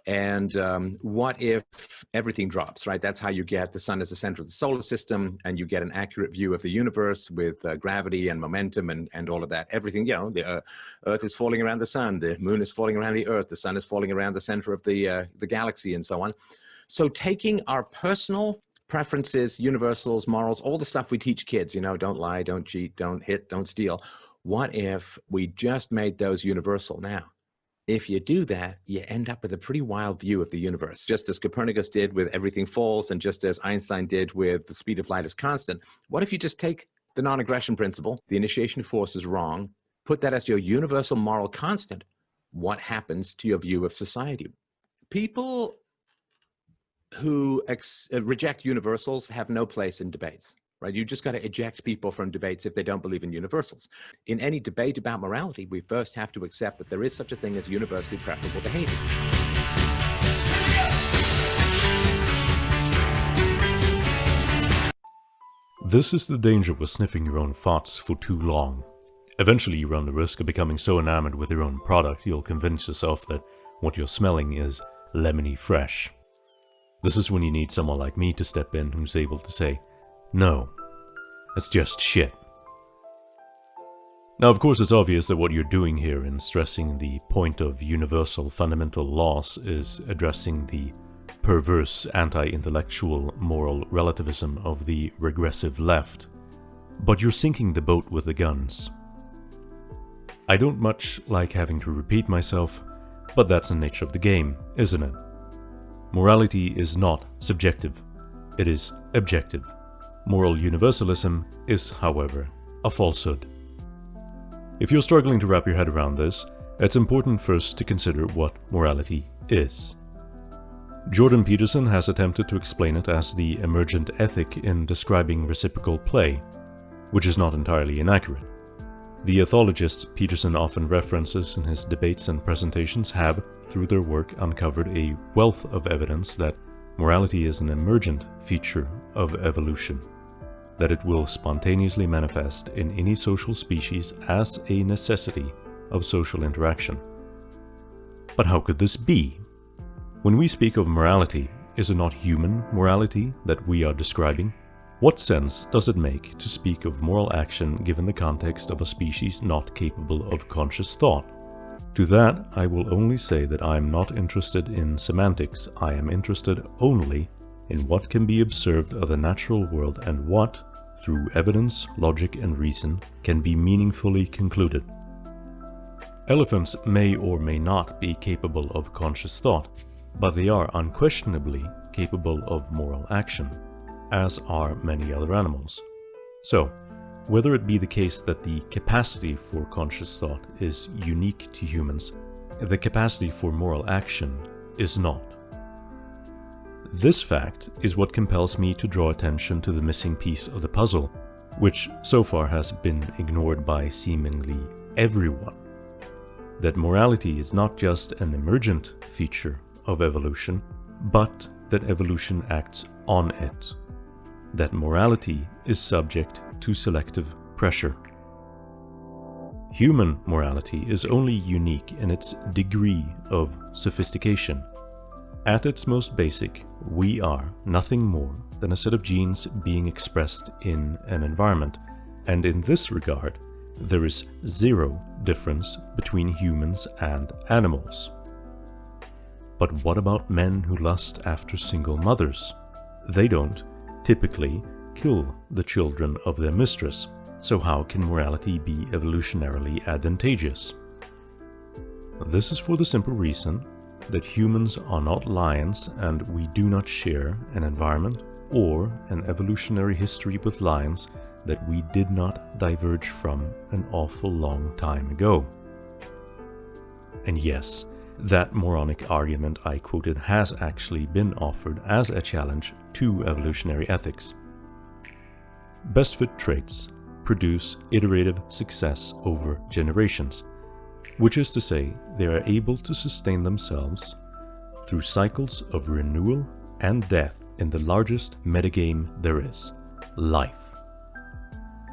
And what if everything drops, right? That's how you get the sun as the center of the solar system, and you get an accurate view of the universe with gravity and momentum and all of that. Everything, the Earth is falling around the sun, the moon is falling around the Earth, the sun is falling around the center of the galaxy, and so on. So taking our personal preferences, universals, morals, all the stuff we teach kids, don't lie, don't cheat, don't hit, don't steal. What if we just made those universal now? If you do that, you end up with a pretty wild view of the universe, just as Copernicus did with everything falls, and just as Einstein did with the speed of light is constant. What if you just take the non-aggression principle, the initiation force is wrong, put that as your universal moral constant? What happens to your view of society? People who reject universals have no place in debates. Right? You just got to eject people from debates if they don't believe in universals. In any debate about morality, we first have to accept that there is such a thing as universally preferable behavior. This is the danger with sniffing your own thoughts for too long. Eventually you run the risk of becoming so enamored with your own product you'll convince yourself that what you're smelling is lemony fresh. This is when you need someone like me to step in who's able to say, no, it's just shit. Now, of course, it's obvious that what you're doing here in stressing the point of universal fundamental laws is addressing the perverse anti-intellectual moral relativism of the regressive left. But you're sinking the boat with the guns. I don't much like having to repeat myself, but that's the nature of the game, isn't it? Morality is not subjective, it is objective. Moral universalism is, however, a falsehood. If you're struggling to wrap your head around this, it's important first to consider what morality is. Jordan Peterson has attempted to explain it as the emergent ethic in describing reciprocal play, which is not entirely inaccurate. The ethologists Peterson often references in his debates and presentations have, through their work, uncovered a wealth of evidence that morality is an emergent feature of evolution, that it will spontaneously manifest in any social species as a necessity of social interaction. But how could this be? When we speak of morality, is it not human morality that we are describing? What sense does it make to speak of moral action given the context of a species not capable of conscious thought? To that, I will only say that I am not interested in semantics. I am interested only in what can be observed of the natural world and what, through evidence, logic, and reason, can be meaningfully concluded. Elephants may or may not be capable of conscious thought, but they are unquestionably capable of moral action, as are many other animals. So, whether it be the case that the capacity for conscious thought is unique to humans, the capacity for moral action is not. This fact is what compels me to draw attention to the missing piece of the puzzle, which so far has been ignored by seemingly everyone. That morality is not just an emergent feature of evolution, but that evolution acts on it. That morality is subject to selective pressure. Human morality is only unique in its degree of sophistication. At its most basic, we are nothing more than a set of genes being expressed in an environment, and in this regard, there is zero difference between humans and animals. But what about men who lust after single mothers? They don't typically kill the children of their mistress, so how can morality be evolutionarily advantageous? This is for the simple reason that humans are not lions and we do not share an environment or an evolutionary history with lions that we did not diverge from an awful long time ago. And yes, that moronic argument I quoted has actually been offered as a challenge to evolutionary ethics. Best fit traits produce iterative success over generations, which is to say they are able to sustain themselves through cycles of renewal and death in the largest metagame there is, life.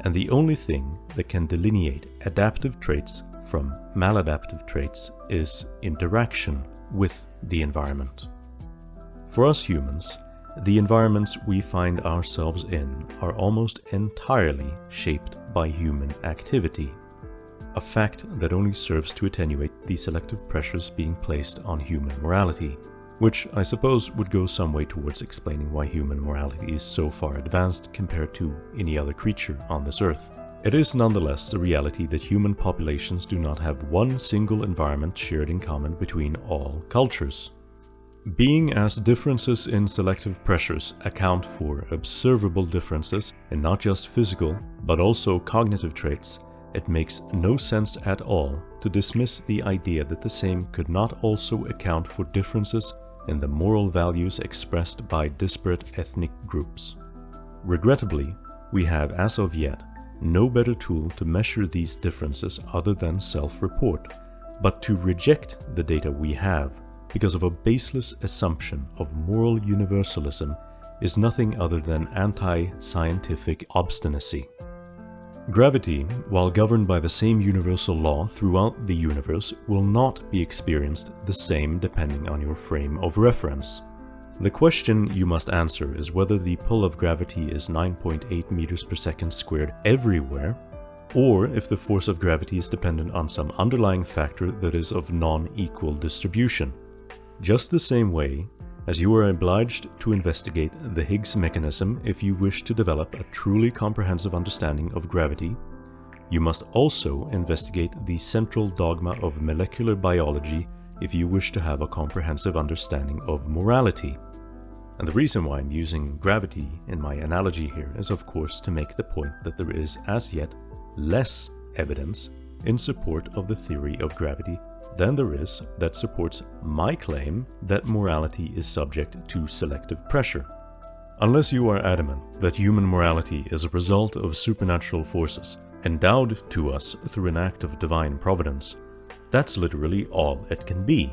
And the only thing that can delineate adaptive traits from maladaptive traits is interaction with the environment. For us humans, the environments we find ourselves in are almost entirely shaped by human activity, a fact that only serves to attenuate the selective pressures being placed on human morality, which I suppose would go some way towards explaining why human morality is so far advanced compared to any other creature on this earth. It is nonetheless the reality that human populations do not have one single environment shared in common between all cultures. Being as differences in selective pressures account for observable differences in not just physical, but also cognitive traits, it makes no sense at all to dismiss the idea that the same could not also account for differences in the moral values expressed by disparate ethnic groups. Regrettably, we have as of yet no better tool to measure these differences other than self-report, but to reject the data we have because of a baseless assumption of moral universalism is nothing other than anti-scientific obstinacy. Gravity, while governed by the same universal law throughout the universe, will not be experienced the same depending on your frame of reference. The question you must answer is whether the pull of gravity is 9.8 meters per second squared everywhere, or if the force of gravity is dependent on some underlying factor that is of non-equal distribution. Just the same way as you are obliged to investigate the Higgs mechanism if you wish to develop a truly comprehensive understanding of gravity, you must also investigate the central dogma of molecular biology if you wish to have a comprehensive understanding of morality. And the reason why I'm using gravity in my analogy here is of course to make the point that there is as yet less evidence in support of the theory of gravity than there is that supports my claim that morality is subject to selective pressure. Unless you are adamant that human morality is a result of supernatural forces endowed to us through an act of divine providence, that's literally all it can be.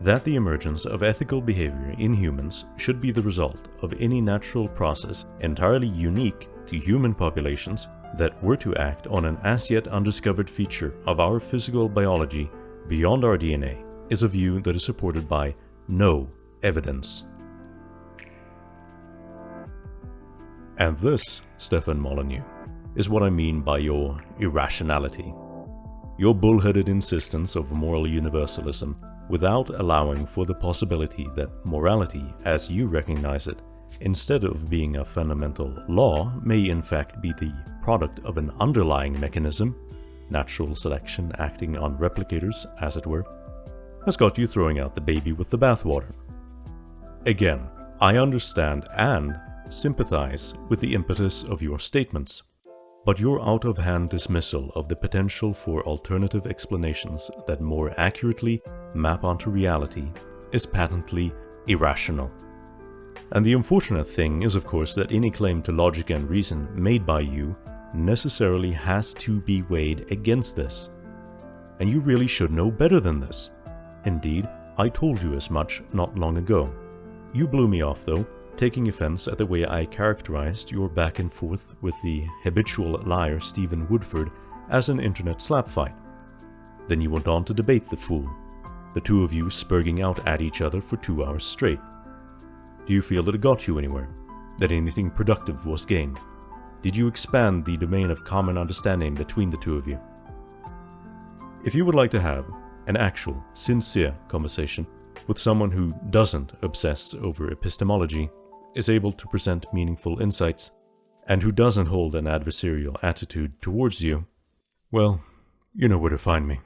That the emergence of ethical behavior in humans should be the result of any natural process entirely unique to human populations that were to act on an as yet undiscovered feature of our physical biology beyond our DNA is a view that is supported by no evidence. And this, Stefan Molyneux, is what I mean by your irrationality. Your bullheaded insistence of moral universalism without allowing for the possibility that morality, as you recognize it, instead of being a fundamental law, may in fact be the product of an underlying mechanism, natural selection acting on replicators, as it were, has got you throwing out the baby with the bathwater. Again, I understand and sympathize with the impetus of your statements, but your out-of-hand dismissal of the potential for alternative explanations that more accurately map onto reality is patently irrational. And the unfortunate thing is, of course, that any claim to logic and reason made by you necessarily has to be weighed against this. And you really should know better than this. Indeed, I told you as much not long ago. You blew me off, though, taking offense at the way I characterized your back and forth with the habitual liar Stephen Woodford as an internet slap fight. Then you went on to debate the fool, the two of you spurging out at each other for 2 hours straight. Do you feel that it got you anywhere? That anything productive was gained? Did you expand the domain of common understanding between the two of you? If you would like to have an actual, sincere conversation with someone who doesn't obsess over epistemology, is able to present meaningful insights, and who doesn't hold an adversarial attitude towards you, well, you know where to find me.